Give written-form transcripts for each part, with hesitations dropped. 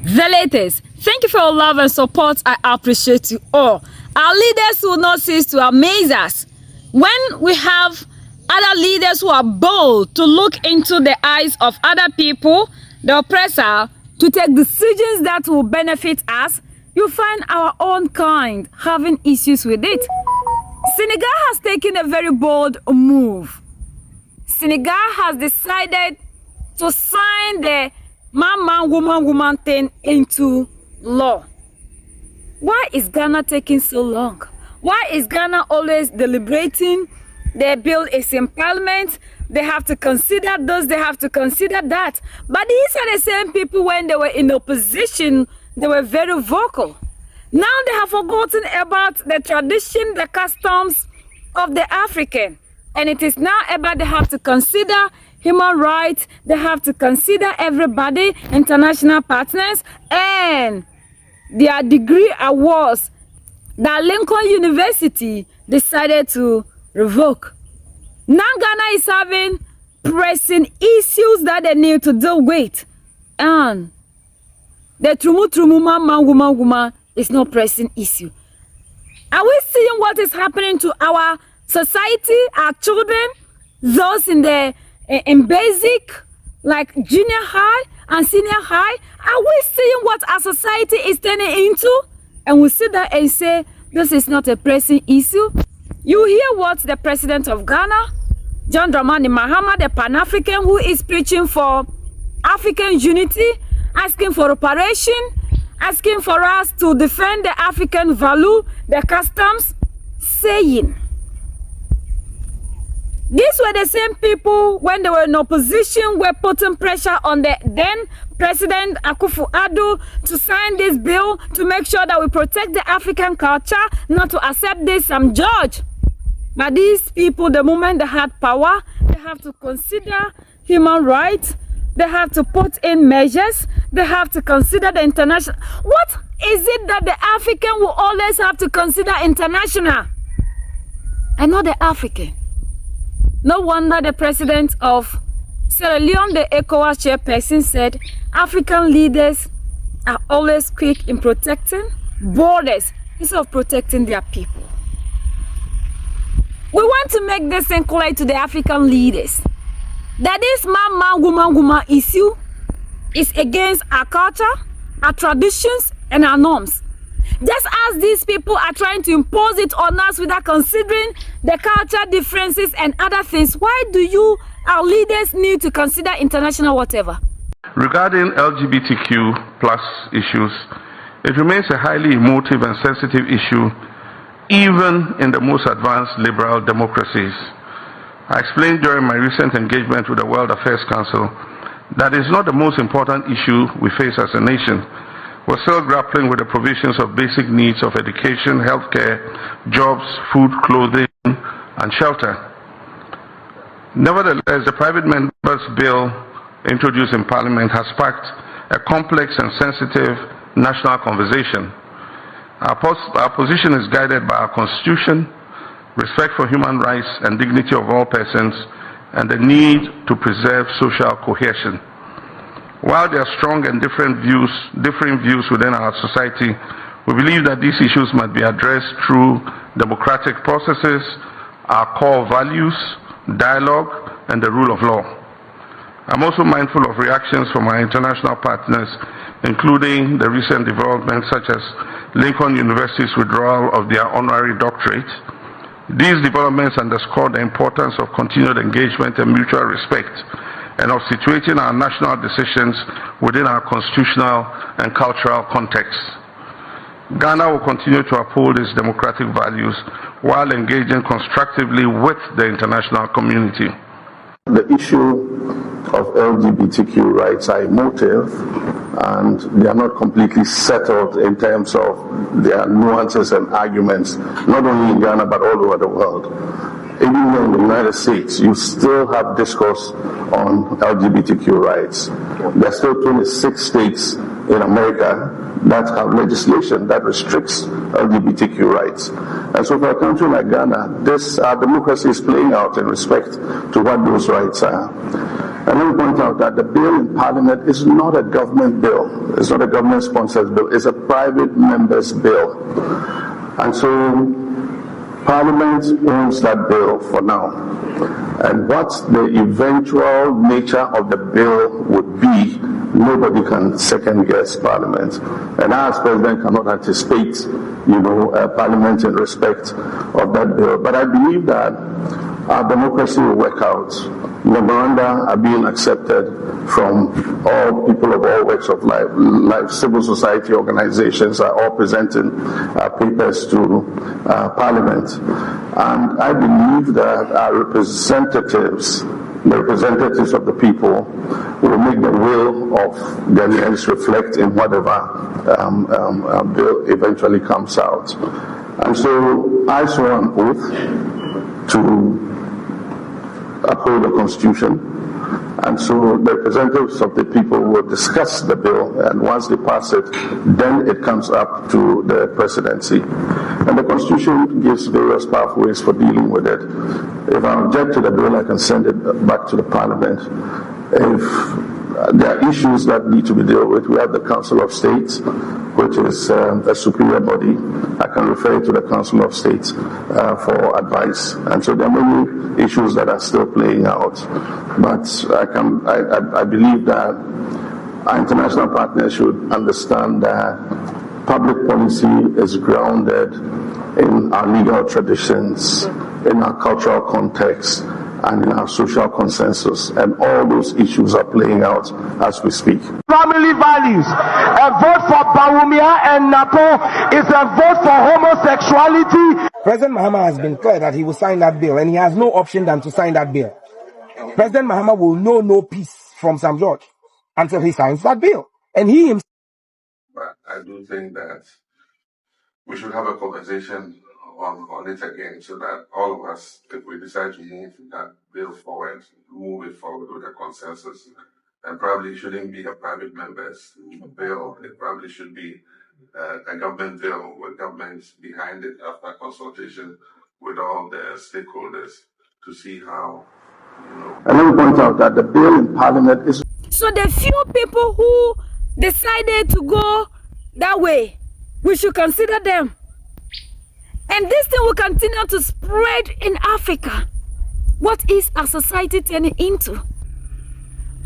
The latest. Thank you for your love and support. I appreciate you all. Our leaders will not cease to amaze us. When we have other leaders who are bold to look into the eyes of other people, the oppressor, to take decisions that will benefit us, you find our own kind having issues with it. Senegal has taken a very bold move. Senegal has decided to sign the man, woman thing into law. Why is Ghana taking so long? Why is Ghana always deliberating? Their bill is in parliament. They have to consider this, they have to consider that. But these are the same people when they were in opposition, they were very vocal. Now they have forgotten about the tradition, the customs of the African. And it is now about they have to consider human rights, they have to consider everybody, international partners, and their degree awards that Lincoln University decided to revoke. Now Ghana is having pressing issues that they need to deal with. And the trumu man, woman is no pressing issue. Are we seeing what is happening to our society, our children, those in basic, like junior high and senior high? Are we seeing what our society is turning into? And we sit there and say, this is not a pressing issue. You hear what the president of Ghana, John Dramani Mahama, the Pan-African, who is preaching for African unity, asking for reparation, asking for us to defend the African value, the customs, saying. These were the same people when they were in opposition were putting pressure on the then President Akufo-Addo to sign this bill to make sure that we protect the African culture, not to accept this some judge. But these people, the moment they had power, they have to consider human rights, they have to put in measures, they have to consider the international. What is it that the African will always have to consider international and not the African? No wonder the president of Sierra Leone, the ECOWAS chairperson, said African leaders are always quick in protecting borders instead of protecting their people. We want to make this thing clear to the African leaders that this man, woman issue is against our culture, our traditions, and our norms. Just as these people are trying to impose it on us without considering the culture differences and other things, why do you, our leaders, need to consider international whatever? Regarding LGBTQ plus issues, it remains a highly emotive and sensitive issue, even in the most advanced liberal democracies. I explained during my recent engagement with the World Affairs Council that it's not the most important issue we face as a nation. We're still grappling with the provisions of basic needs of education, healthcare, jobs, food, clothing, and shelter. Nevertheless, the private members' bill introduced in Parliament has sparked a complex and sensitive national conversation. Our position is guided by our Constitution, respect for human rights and dignity of all persons, and the need to preserve social cohesion. While there are strong and differing views within our society, we believe that these issues must be addressed through democratic processes, our core values, dialogue, and the rule of law. I'm also mindful of reactions from our international partners, including the recent developments such as Lincoln University's withdrawal of their honorary doctorate. These developments underscore the importance of continued engagement and mutual respect, and of situating our national decisions within our constitutional and cultural context. Ghana will continue to uphold its democratic values while engaging constructively with the international community. The issue of LGBTQ rights are emotive, and they are not completely settled in terms of their nuances and arguments, not only in Ghana but all over the world. Even in the United States, you still have discourse on LGBTQ rights. There are still 26 states in America that have legislation that restricts LGBTQ rights. And so for a country like Ghana, our democracy is playing out in respect to what those rights are. And let me point out that the bill in Parliament is not a government bill. It's not a government-sponsored bill. It's a private member's bill. And so Parliament owns that bill for now. And what the eventual nature of the bill would be, nobody can second-guess Parliament. And I, as President, cannot anticipate, Parliament in respect of that bill. But I believe that our democracy will work out. Memoranda are being accepted from all people of all walks of life. Civil society organizations are all presenting papers to Parliament. And I believe that our representatives, the representatives of the people, will make the will of Ghanaians reflect in whatever bill eventually comes out. And so I swear an oath to uphold the Constitution, and so the representatives of the people will discuss the bill, and once they pass it, then it comes up to the presidency. And the Constitution gives various pathways for dealing with it. If I object to the bill, I can send it back to the Parliament. If there are issues that need to be dealt with, we have the Council of State, which is a superior body. I can refer to the Council of State for advice. And so there are many issues that are still playing out. But I believe that our international partners should understand that public policy is grounded in our legal traditions, in our cultural context, and in our social consensus, and all those issues are playing out as we speak. Family values. A vote for Bawumia and Napo is a vote for homosexuality. President Mahama has been clear that he will sign that bill, and he has no option than to sign that bill. President Mahama will know no peace from Sam George until he signs that bill. And he himself. But I do think that we should have a conversation on it again, so that all of us, if we decide to move that bill forward, move it forward with a consensus. And probably it shouldn't be a private member's bill. It probably should be a government bill with governments behind it after consultation with all the stakeholders to see how, And let me point out that the bill in Parliament is... So the few people who decided to go that way, we should consider them. And this thing will continue to spread in Africa. What is our society turning into?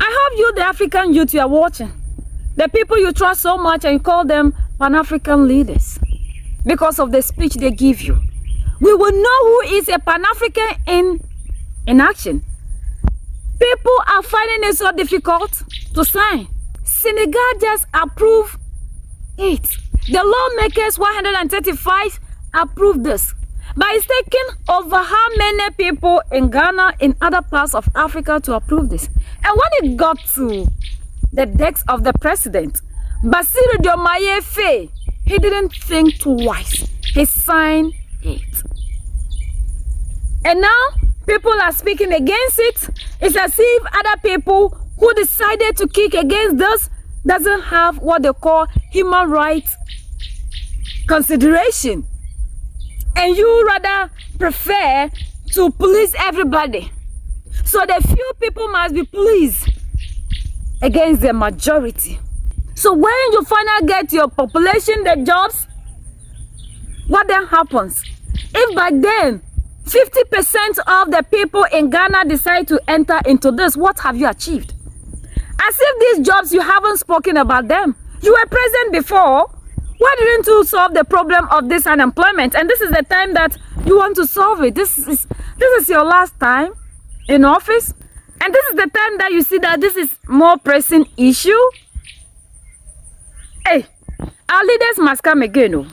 I hope you, the African youth, you are watching. The people you trust so much and you call them Pan-African leaders because of the speech they give you. We will know who is a Pan-African in action. People are finding it so difficult to sign. Senegal just approved it. The lawmakers, 135, approved this. But it's taken over how many people in Ghana, in other parts of Africa to approve this. And when it got to the desk of the president, Bassirou Diomaye Faye, he didn't think twice. He signed it. And now people are speaking against it. It's as if other people who decided to kick against this doesn't have what they call human rights consideration. And you rather prefer to police everybody. So the few people must be policed against the majority. So when you finally get your population the jobs, what then happens? If by then 50% of the people in Ghana decide to enter into this, what have you achieved? As if these jobs, you haven't spoken about them. You were present before. Why didn't you solve the problem of this unemployment? And this is the time that you want to solve it. This is your last time in office. And this is the time that you see that this is more pressing issue. Hey, our leaders must come again. Oh.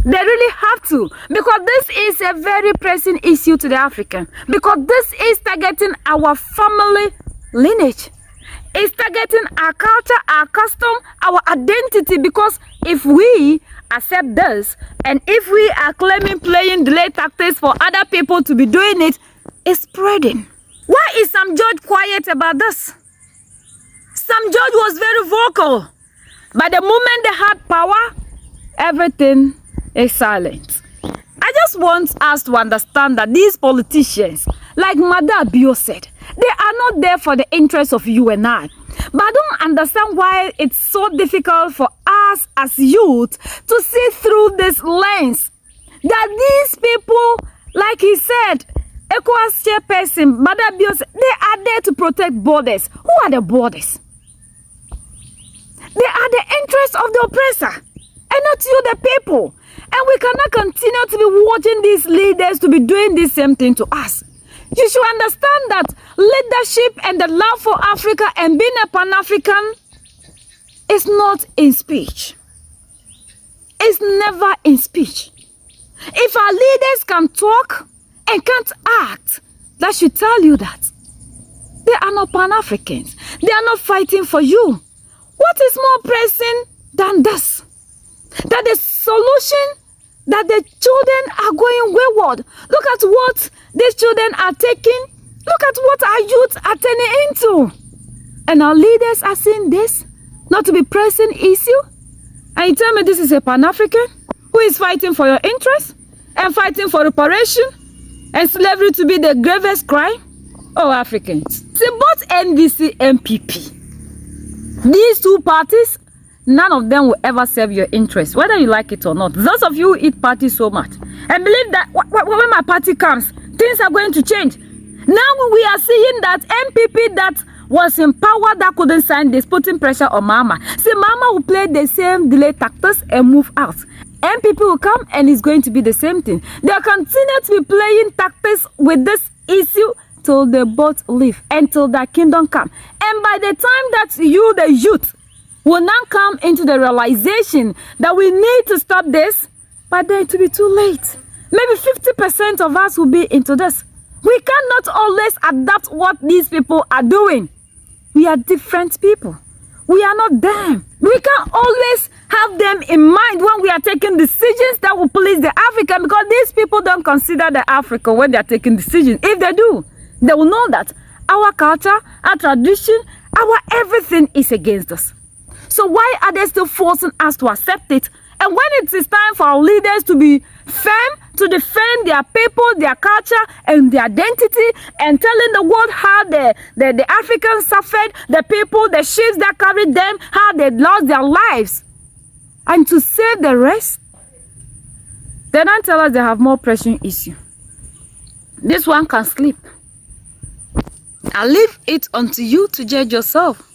They really have to. Because this is a very pressing issue to the African. Because this is targeting our family lineage. It's targeting our culture, our custom, our identity. Because if we accept this, and if we are claiming playing delay tactics for other people to be doing it, it's spreading. Why is Sam George quiet about this? Sam George was very vocal. But the moment they had power, everything is silent. I just want us to understand that these politicians, like Mada Bio said, They are not there for the interest of you and I. But I don't understand why it's so difficult for us as youth to see through this lens. That these people, like he said, ECOWAS chairperson, Madam Bios, they are there to protect borders. Who are the borders? They are the interests of the oppressor, and not you, the people. And we cannot continue to be watching these leaders to be doing the same thing to us. You should understand that leadership and the love for Africa and being a Pan-African is not in speech. It's never in speech. If our leaders can talk and can't act, that should tell you that they are not Pan-Africans. They are not fighting for you. What is more pressing than this? That the solution that the children are going wayward. Look at what these children are taking. Look at what our youth are turning into. And our leaders are seeing this not to be pressing issue. And you tell me this is a Pan-African who is fighting for your interests and fighting for reparation and slavery to be the gravest crime? Oh, Africans. See, both NDC and PP, these two parties, none of them will ever serve your interests, whether you like it or not. Those of you who eat party so much and believe that when my party comes, things are going to change. Now we are seeing that MPP that was in power that couldn't sign this, putting pressure on Mama. See, Mama will play the same delay tactics and move out. MPP will come and it's going to be the same thing. They'll continue to be playing tactics with this issue till they both leave, until their kingdom come. And by the time that you, the youth, will now come into the realization that we need to stop this, but then it will be too late. Maybe 50% of us will be into this. We cannot always adapt what these people are doing. We are different people. We are not them. We can't always have them in mind when we are taking decisions that will please the African, because these people don't consider the African when they are taking decisions. If they do, they will know that our culture, our tradition, our everything is against us. So why are they still forcing us to accept it? And when it is time for our leaders to be firm, to defend their people, their culture, and their identity, and telling the world how the Africans suffered, the people, the ships that carried them, how they lost their lives, and to save the rest, they don't tell us they have more pressing issue. This one can sleep. I leave it unto you to judge yourself.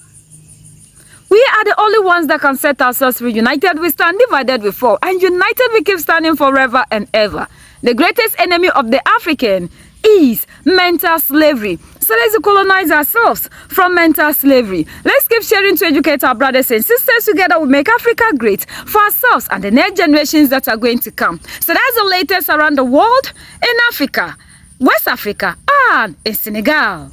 We are the only ones that can set ourselves free. United we stand, divided we fall. And united we keep standing forever and ever. The greatest enemy of the African is mental slavery. So let's colonize ourselves from mental slavery. Let's keep sharing to educate our brothers and sisters. Together we make Africa great for ourselves and the next generations that are going to come. So that's the latest around the world in Africa, West Africa, and in Senegal.